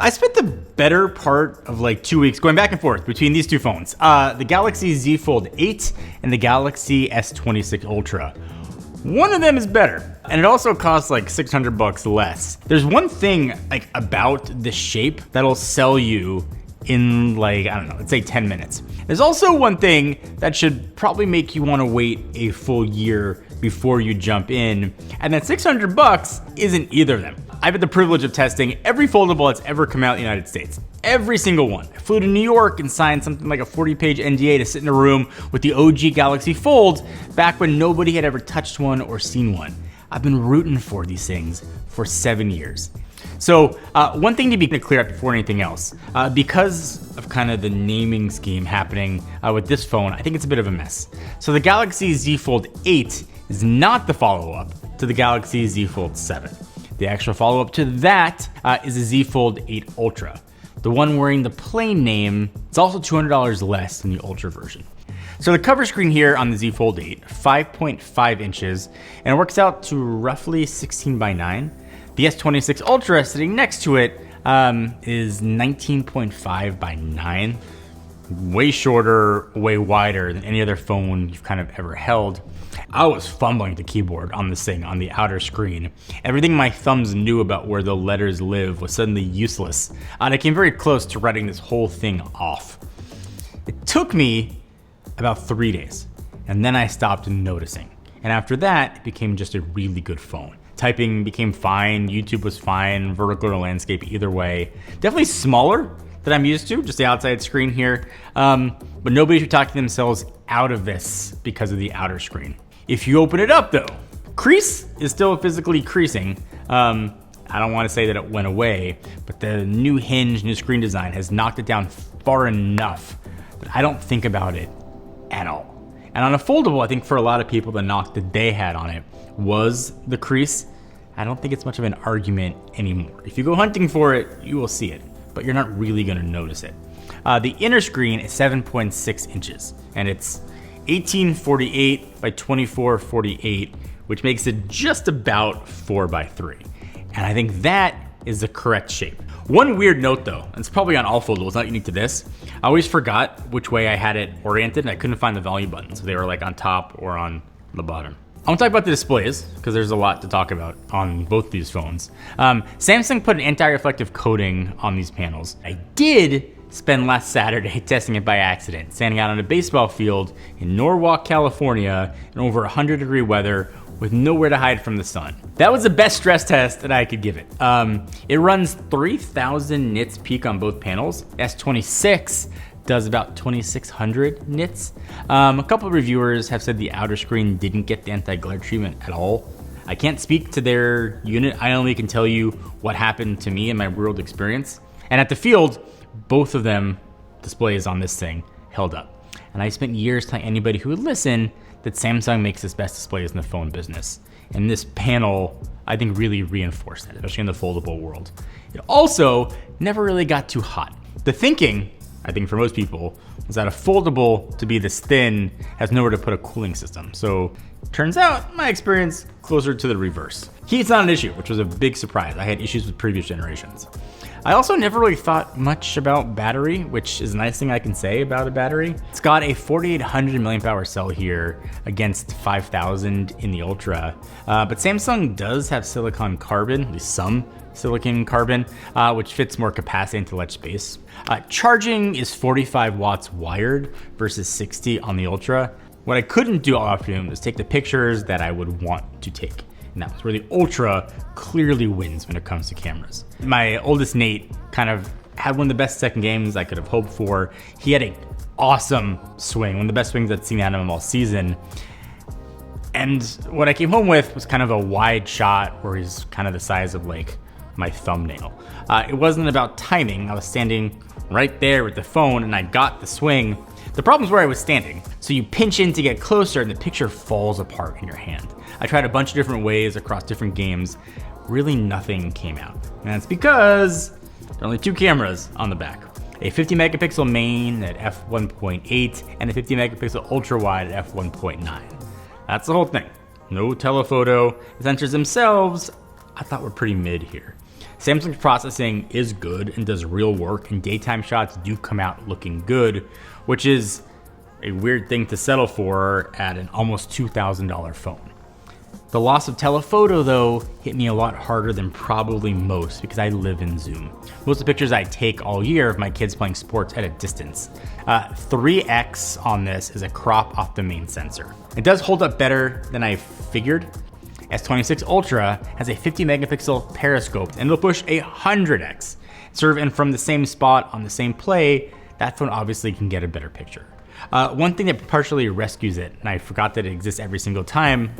I spent the better part of like 2 weeks going back and forth between these two phones, the Galaxy Z Fold 8 and the Galaxy S26 Ultra. One of them is better, and it also costs like $600 less. There's one thing like about the shape that'll sell you in like, I don't know, let's say 10 minutes. There's also one thing that should probably make you want to wait a full year before you jump in, and that $600 isn't either of them. I've had the privilege of testing every foldable that's ever come out in the United States. Every single one. I flew to New York and signed something like a 40-page NDA to sit in a room with the OG Galaxy Fold back when nobody had ever touched one or seen one. I've been rooting for these things for 7 years. So one thing to be clear up before anything else, because of kind of the naming scheme happening with this phone, I think it's a bit of a mess. So the Galaxy Z Fold 8 is not the follow-up to the Galaxy Z Fold 7. The actual follow-up to that is the Z Fold 8 Ultra. The one wearing the plain name, it's also $200 less than the Ultra version. So the cover screen here on the Z Fold 8, 5.5 inches, and it works out to roughly 16 by 9. The S26 Ultra sitting next to it is 19.5 by 9. Way shorter, way wider than any other phone you've kind of ever held. I was fumbling the keyboard on this thing on the outer screen. Everything my thumbs knew about where the letters live was suddenly useless, and I came very close to writing this whole thing off. It took me about 3 days, and then I stopped noticing. And after that, it became just a really good phone. Typing became fine, YouTube was fine, vertical or landscape, either way. Definitely smaller than I'm used to, just the outside screen here. But nobody should talk themselves out of this because of the outer screen. If you open it up though, crease is still physically creasing. I don't want to say that it went away, but the new hinge, new screen design has knocked it down far enough that I don't think about it at all. And on a foldable, I think for a lot of people, the knock that they had on it was the crease. I don't think it's much of an argument anymore. If you go hunting for it, you will see it, but you're not really gonna notice it. The inner screen is 7.6 inches, and it's 1848 by 2448, which makes it just about 4 by 3. And I think that is the correct shape. One weird note though, and it's probably on all foldables, not unique to this, I always forgot which way I had it oriented and I couldn't find the volume buttons. So they were like on top or on the bottom. I want to talk about the displays because there's a lot to talk about on both these phones. Samsung put an anti-reflective coating on these panels. I did spend last Saturday testing it by accident, standing out on a baseball field in Norwalk, California in over 100-degree weather with nowhere to hide from the sun. That was the best stress test that I could give it. It runs 3,000 nits peak on both panels. S26 does about 2,600 nits. A couple of reviewers have said the outer screen didn't get the anti-glare treatment at all. I can't speak to their unit. I only can tell you what happened to me in my real-world experience. And at the field, both of them displays on this thing held up. And I spent years telling anybody who would listen that Samsung makes its best displays in the phone business. And this panel, I think, really reinforced that, especially in the foldable world. It also never really got too hot. The thinking, I think for most people, was that a foldable to be this thin has nowhere to put a cooling system. So turns out my experience closer to the reverse. Heat's not an issue, which was a big surprise. I had issues with previous generations. I also never really thought much about battery, which is a nice thing I can say about a battery. It's got a 4,800 milliamp hour cell here against 5,000 in the Ultra. But Samsung does have silicon carbon, at least some silicon carbon, which fits more capacity into ledge space. Charging is 45 watts wired versus 60 on the Ultra. What I couldn't do all afternoon was take the pictures that I would want to take. And that's where the Ultra clearly wins when it comes to cameras. My oldest Nate kind of had one of the best second games I could have hoped for. He had an awesome swing, one of the best swings I'd seen out of him all season. And what I came home with was kind of a wide shot where he's kind of the size of like my thumbnail. It wasn't about timing. I was standing right there with the phone and I got the swing. The problem is where I was standing. So you pinch in to get closer and the picture falls apart in your hand. I tried a bunch of different ways across different games. Really nothing came out. And that's because there are only two cameras on the back. A 50 megapixel main at f1.8 and a 50 megapixel ultra wide at f1.9. That's the whole thing. No telephoto. The sensors themselves, I thought were pretty mid here. Samsung's processing is good and does real work, and daytime shots do come out looking good, which is a weird thing to settle for at an almost $2,000 phone. The loss of telephoto, though, hit me a lot harder than probably most because I live in Zoom. Most of the pictures I take all year of my kids playing sports at a distance. 3x on this is a crop off the main sensor. It does hold up better than I figured. S26 Ultra has a 50 megapixel periscope and it'll push 100x. And from the same spot on the same play, that phone obviously can get a better picture. One thing that partially rescues it, and I forgot that it exists every single time,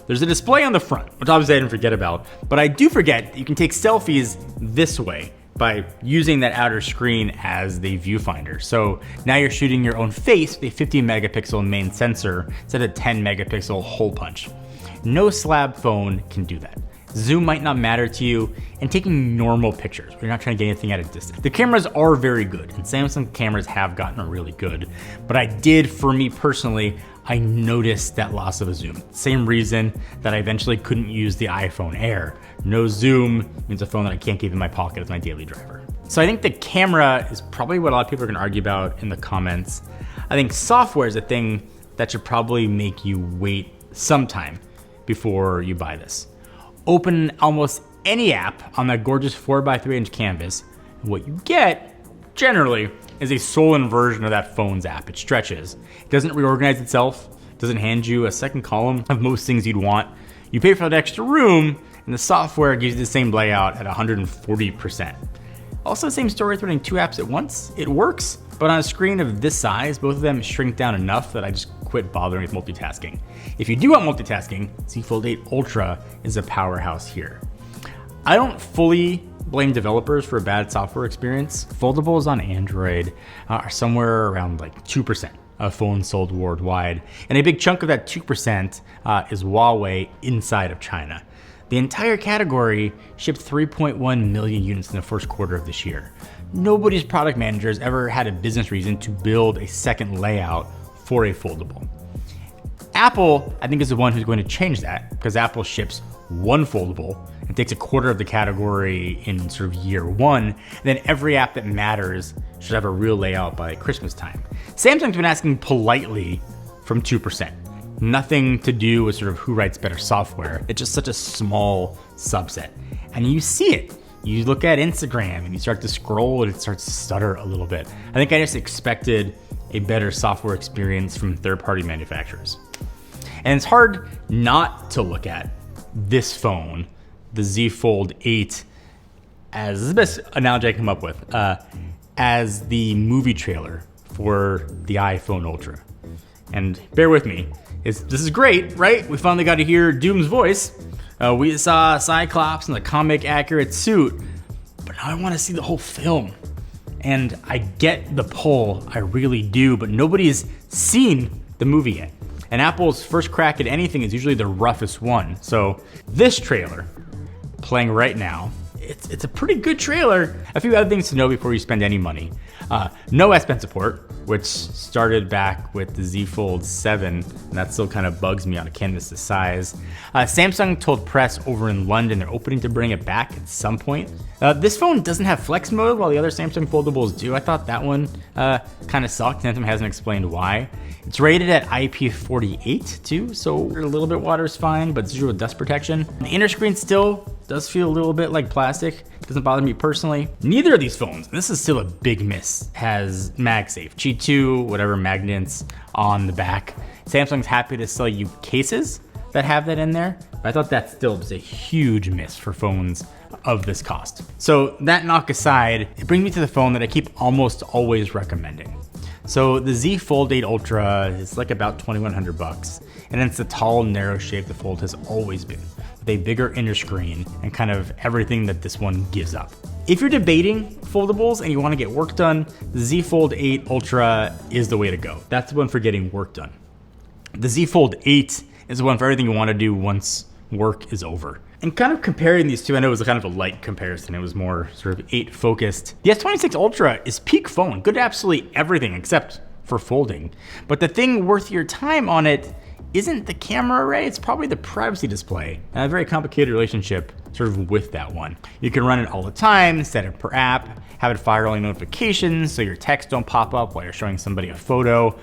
there's a display on the front, which obviously I didn't forget about, but I do forget that you can take selfies this way by using that outer screen as the viewfinder. So now you're shooting your own face with a 50 megapixel main sensor instead of 10 megapixel hole punch. No slab phone can do that. Zoom might not matter to you, and taking normal pictures, you're not trying to get anything at a distance. The cameras are very good, and Samsung cameras have gotten really good, but for me personally, I noticed that loss of a zoom. Same reason that I eventually couldn't use the iPhone Air. No zoom means a phone that I can't keep in my pocket as my daily driver. So I think the camera is probably what a lot of people are gonna argue about in the comments. I think software is a thing that should probably make you wait some time before you buy this. Open almost any app on that gorgeous 4x3-inch canvas, and what you get, generally, is a stolen version of that phone's app. It stretches. It doesn't reorganize itself, doesn't hand you a second column of most things you'd want. You pay for that extra room, and the software gives you the same layout at 140%. Also, the same story with running two apps at once. It works, but on a screen of this size, both of them shrink down enough that I just quit bothering with multitasking. If you do want multitasking, Z Fold 8 Ultra is a powerhouse here. I don't fully blame developers for a bad software experience. Foldables on Android are somewhere around like 2% of phones sold worldwide, and a big chunk of that 2% is Huawei inside of China. The entire category shipped 3.1 million units in the first quarter of this year. Nobody's product managers ever had a business reason to build a second layout for a foldable. Apple, I think, is the one who's going to change that because Apple ships one foldable and takes a quarter of the category in sort of year one. And then every app that matters should have a real layout by Christmas time. Samsung's been asking politely from 2%. Nothing to do with sort of who writes better software. It's just such a small subset. And you see it. You look at Instagram and you start to scroll and it starts to stutter a little bit. I think I just expected a better software experience from third-party manufacturers. And it's hard not to look at this phone, the Z Fold 8, as this is the best analogy I can come up with, as the movie trailer for the iPhone Ultra. And bear with me, this is great, right? We finally got to hear Doom's voice. We saw Cyclops in the comic accurate suit, but now I want to see the whole film. And I get the pull, I really do, but nobody's seen the movie yet. And Apple's first crack at anything is usually the roughest one. So this trailer, playing right now, it's a pretty good trailer. A few other things to know before you spend any money. No S Pen support, which started back with the Z Fold 7, and that still kind of bugs me on a canvas this size. Samsung told press over in London they're opening to bring it back at some point. This phone doesn't have flex mode while the other Samsung foldables do. I thought that one kind of sucked. Samsung hasn't explained why. It's rated at IP48 too, so a little bit water is fine, but zero dust protection. The inner screen still does feel a little bit like plastic. Doesn't bother me personally. Neither of these phones, and this is still a big miss, has MagSafe, Qi 2, whatever magnets on the back. Samsung's happy to sell you cases that have that in there, but I thought that still was a huge miss for phones of this cost. So that knock aside, it brings me to the phone that I keep almost always recommending. So the Z Fold 8 Ultra is like about $2,100, and it's the tall, narrow shape the Fold has always been, with a bigger inner screen and kind of everything that this one gives up. If you're debating foldables and you want to get work done, the Z Fold 8 Ultra is the way to go. That's the one for getting work done. The Z Fold 8 is the one for everything you want to do once work is over. And kind of comparing these two, I know it was a kind of a light comparison. It was more sort of 8 focused. The S26 Ultra is peak phone, good at absolutely everything except for folding. But the thing worth your time on it isn't the camera array, it's probably the privacy display. A very complicated relationship sort of with that one. You can run it all the time, set it per app, have it fire only notifications so your texts don't pop up while you're showing somebody a photo.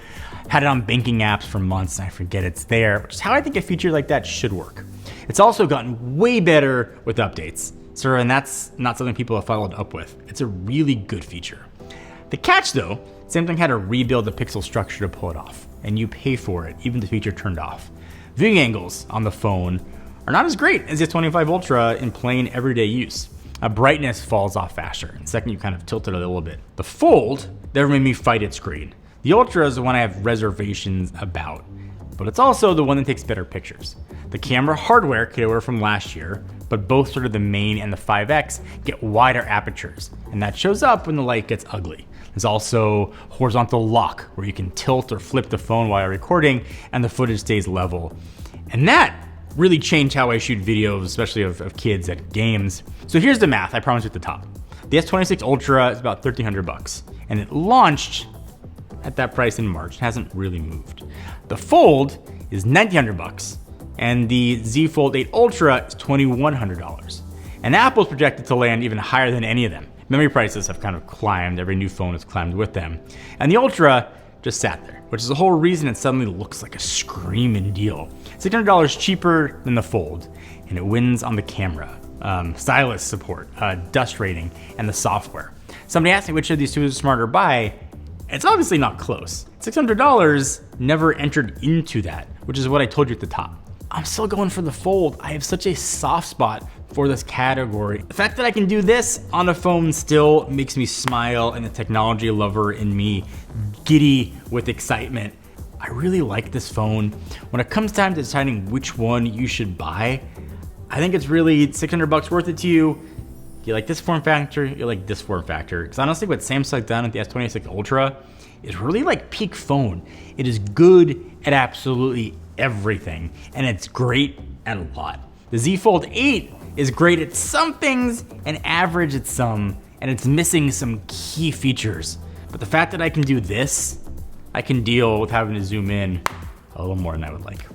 Had it on banking apps for months and I forget it's there, which is how I think a feature like that should work. It's also gotten way better with updates. So, and that's not something people have followed up with. It's a really good feature. The catch though, Samsung had to rebuild the pixel structure to pull it off, and you pay for it, even the feature turned off. Viewing angles on the phone are not as great as the S26 Ultra in plain everyday use. Brightness falls off faster, and second you kind of tilt it a little bit. The Fold never made me fight its screen. The Ultra is the one I have reservations about, but it's also the one that takes better pictures. The camera hardware carried over from last year, but both sort of the main and the 5X get wider apertures, and that shows up when the light gets ugly. There's also horizontal lock, where you can tilt or flip the phone while you're recording, and the footage stays level. And that really changed how I shoot videos, especially of kids at games. So here's the math, I promise you at the top. The S26 Ultra is about $1,300, and it launched at that price in March. It hasn't really moved. The Fold is $1,900, and the Z Fold 8 Ultra is $2,100. And Apple's projected to land even higher than any of them. Memory prices have kind of climbed, every new phone has climbed with them. And the Ultra just sat there, which is the whole reason it suddenly looks like a screaming deal. $600 cheaper than the Fold, and it wins on the camera, stylus support, dust rating, and the software. Somebody asked me which of these two is smarter to buy. It's obviously not close. $600 never entered into that, which is what I told you at the top. I'm still going for the Fold. I have such a soft spot for this category. The fact that I can do this on a phone still makes me smile, and the technology lover in me giddy with excitement. I really like this phone. When it comes time to deciding which one you should buy, I think it's really $600 worth it to you. You like this form factor, you like this form factor. Because honestly, what Samsung done with the S26 Ultra is really like peak phone. It is good at absolutely everything, and it's great at a lot. The Z Fold 8 is great at some things and average at some, and it's missing some key features. But the fact that I can do this, I can deal with having to zoom in a little more than I would like.